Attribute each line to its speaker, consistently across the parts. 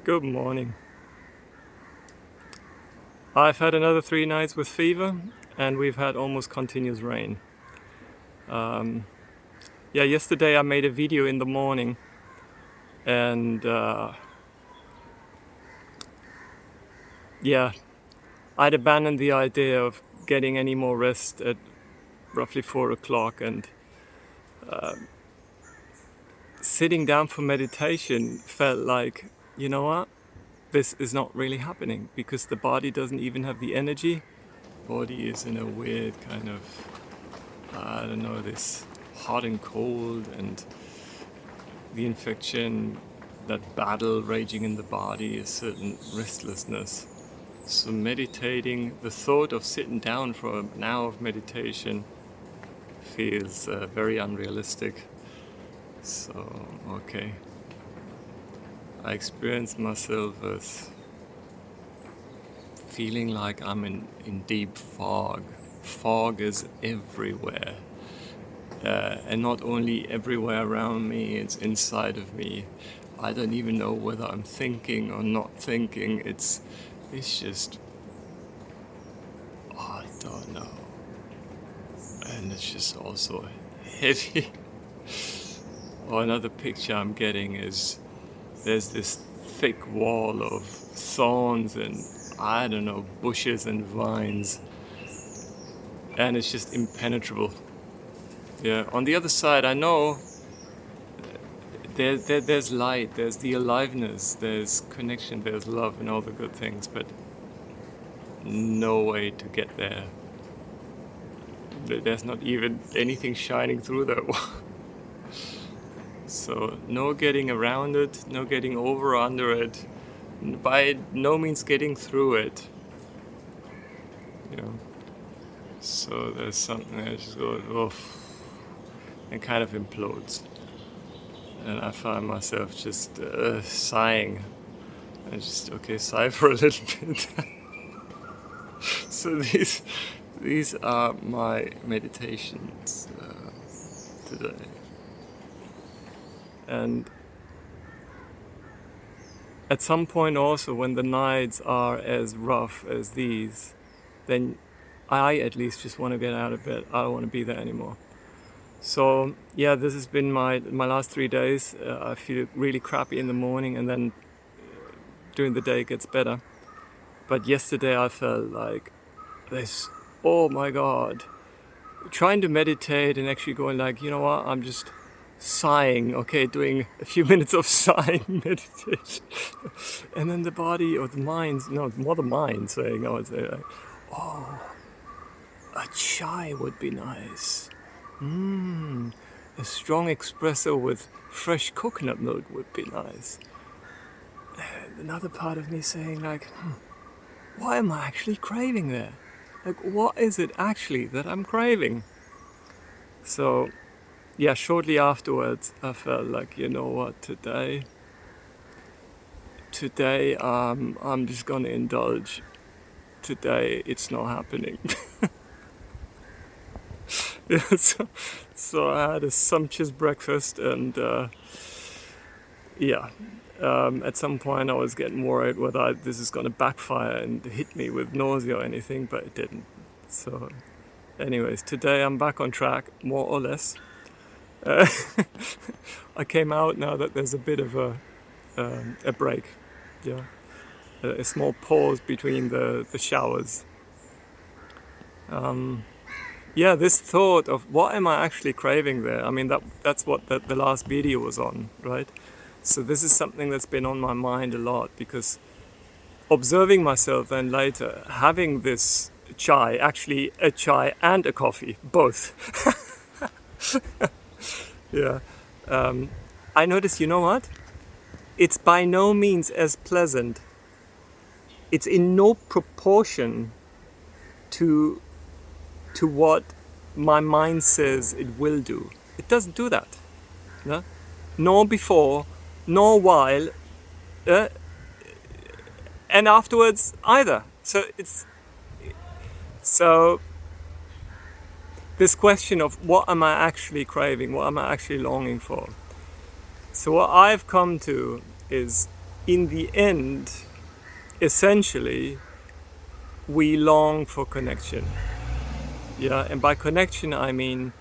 Speaker 1: Good morning. I've had another 3 nights with fever, and we've had almost continuous rain. Yesterday I made a video in the morning, and I'd abandoned the idea of getting any more rest at roughly 4 o'clock, and sitting down for meditation felt like, you know what? This is not really happening because the body doesn't even have the energy. Body is in a weird kind of, I don't know, this hot and cold, and the infection, that battle raging in the body, a certain restlessness. So meditating, the thought of sitting down for an hour of meditation feels very unrealistic. So, okay. I experienced myself as feeling like I'm in deep fog. Fog is everywhere. And not only everywhere around me, it's inside of me. I don't even know whether I'm thinking or not thinking. It's just, I don't know. And it's just also heavy. Or another picture I'm getting is there's this thick wall of thorns and, I don't know, bushes and vines. And it's just impenetrable. Yeah, on the other side, I know there's light, there's the aliveness, there's connection, there's love and all the good things, but no way to get there. There's not even anything shining through that wall. So no getting around it, no getting over or under it, by no means getting through it. You know. So there's something that just goes off and kind of implodes. And I find myself just sighing. And just, okay, sigh for a little bit. So these are my meditations today. And at some point also, when the nights are as rough as these, then I at least just want to get out of bed. I don't want to be there anymore. So yeah, this has been my last 3 days. I feel really crappy in the morning, and then during the day it gets better. But yesterday I felt like this, oh my God, trying to meditate and actually going like, you know what, I'm just sighing, okay, doing a few minutes of sighing meditation. And then the body or the mind, no, more the mind saying, I would say like, oh, a chai would be nice. A strong espresso with fresh coconut milk would be nice. And another part of me saying like, why am I actually craving there? Like, what is it actually that I'm craving? So, yeah, shortly afterwards, I felt like, you know what, today, I'm just gonna indulge. Today, it's not happening. Yeah, so I had a sumptuous breakfast, and at some point I was getting worried whether this is going to backfire and hit me with nausea or anything, but it didn't. So anyways, today I'm back on track, more or less. I came out now that there's a bit of a break, yeah, a small pause between the showers. Yeah, this thought of what am I actually craving there? I mean, that's what the last video was on, right? So this is something that's been on my mind a lot, because observing myself then later, having this chai, actually a chai and a coffee, both. Yeah. I noticed, you know what? It's by no means as pleasant. It's in no proportion to what my mind says it will do. It doesn't do that. No? Nor before, nor while, and afterwards either. So this question of what am I actually craving, what am I actually longing for? So what I've come to is in the end, essentially, we long for connection. Yeah, and by connection I mean,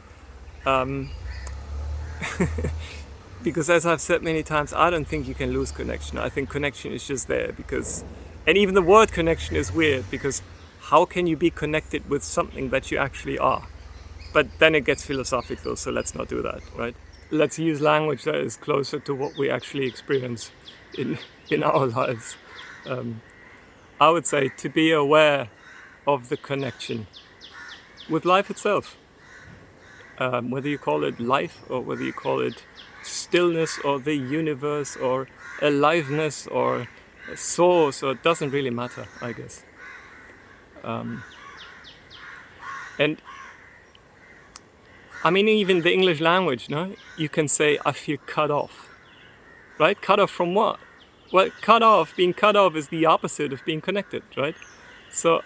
Speaker 1: because as I've said many times, I don't think you can lose connection. I think connection is just there because, and even the word connection is weird because how can you be connected with something that you actually are? But then it gets philosophical, so let's not do that, right? Let's use language that is closer to what we actually experience in in our lives. I would say to be aware of the connection with life itself. Whether you call it life or whether you call it stillness or the universe or aliveness or a source, or it doesn't really matter, I guess. And I mean, even the English language, no? You can say, I feel cut off, right? Cut off from what? Well, being cut off is the opposite of being connected, right? So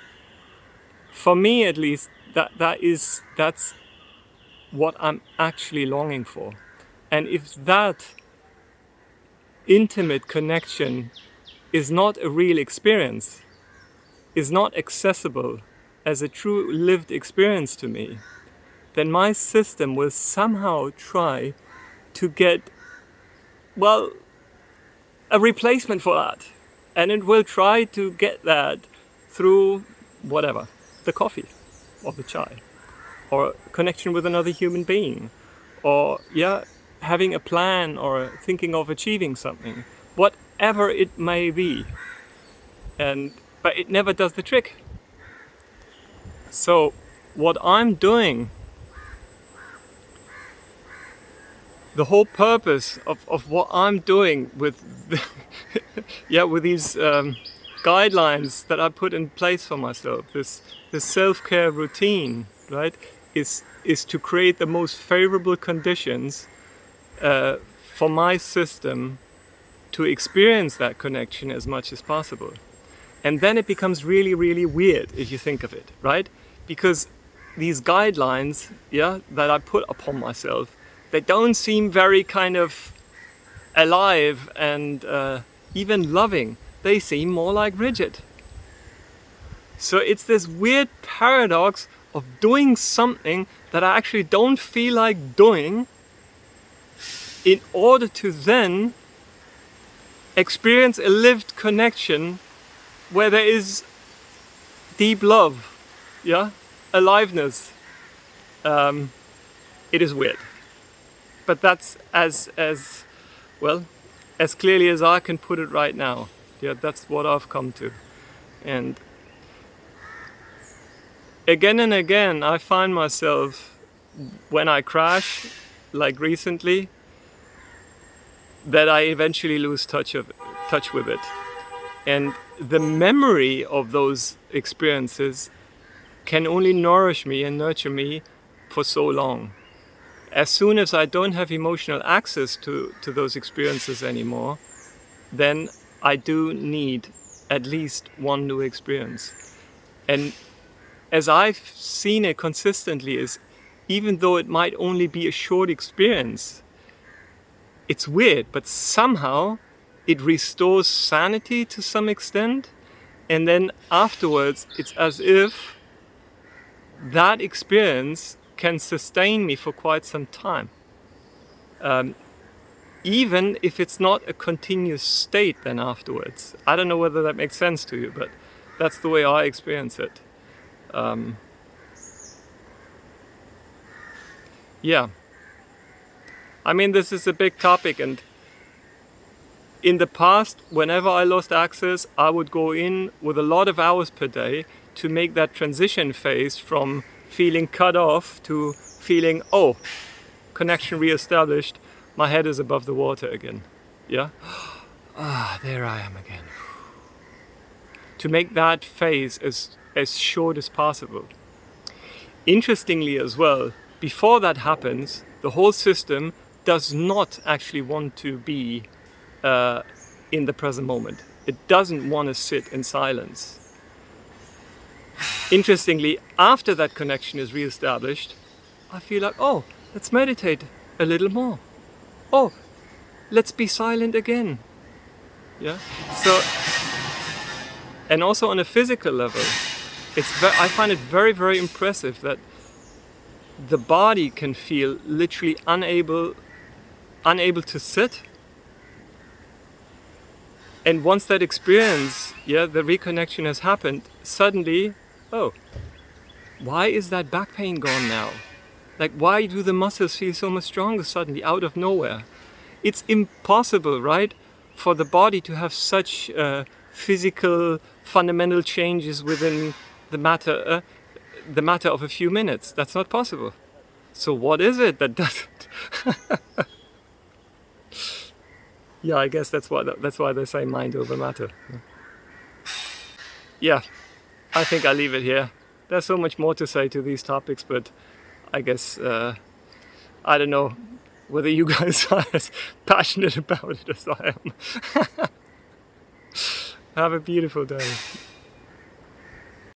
Speaker 1: for me at least, that's what I'm actually longing for. And if that intimate connection is not a real experience, is not accessible as a true lived experience to me, then my system will somehow try to get, well, a replacement for that. And it will try to get that through whatever, the coffee or the chai, or connection with another human being, or having a plan or thinking of achieving something, whatever it may be. But it never does the trick. So what I'm doing, the whole purpose of what I'm doing with with these guidelines that I put in place for myself, this self-care routine, right, is to create the most favorable conditions for my system to experience that connection as much as possible. And then it becomes really, really weird if you think of it, right? Because these guidelines, that I put upon myself, they don't seem very kind of alive and even loving. They seem more like rigid. So it's this weird paradox of doing something that I actually don't feel like doing in order to then experience a lived connection where there is deep love, aliveness. It is weird. But that's as well, as clearly as I can put it right now. Yeah, that's what I've come to. And again and again, I find myself, when I crash, like recently, that I eventually lose touch with it. And the memory of those experiences can only nourish me and nurture me for so long. As soon as I don't have emotional access to those experiences anymore, then I do need at least one new experience. And as I've seen it consistently, is even though it might only be a short experience, it's weird, but somehow it restores sanity to some extent. And then afterwards, it's as if that experience can sustain me for quite some time. Even if it's not a continuous state then afterwards. I don't know whether that makes sense to you, but that's the way I experience it. I mean, this is a big topic, and in the past, whenever I lost access, I would go in with a lot of hours per day to make that transition phase from feeling cut off to feeling, oh, connection reestablished, my head is above the water again. Yeah? There I am again. To make that phase as short as possible. Interestingly as well, before that happens, the whole system does not actually want to be in the present moment. It doesn't want to sit in silence. Interestingly, after that connection is reestablished, I feel like, oh, let's meditate a little more. Oh, let's be silent again. Yeah. So, and also on a physical level, I find it very, very impressive that the body can feel literally unable to sit. And once that experience, yeah, the reconnection has happened, suddenly, oh, why is that back pain gone now? Like, why do the muscles feel so much stronger suddenly out of nowhere? It's impossible, right, for the body to have such physical fundamental changes within the matter of a few minutes. That's not possible. So what is it that does it? Yeah, I guess that's why they say mind over matter. Yeah, I think I'll leave it here. There's so much more to say to these topics, but I guess I don't know whether you guys are as passionate about it as I am. Have a beautiful day.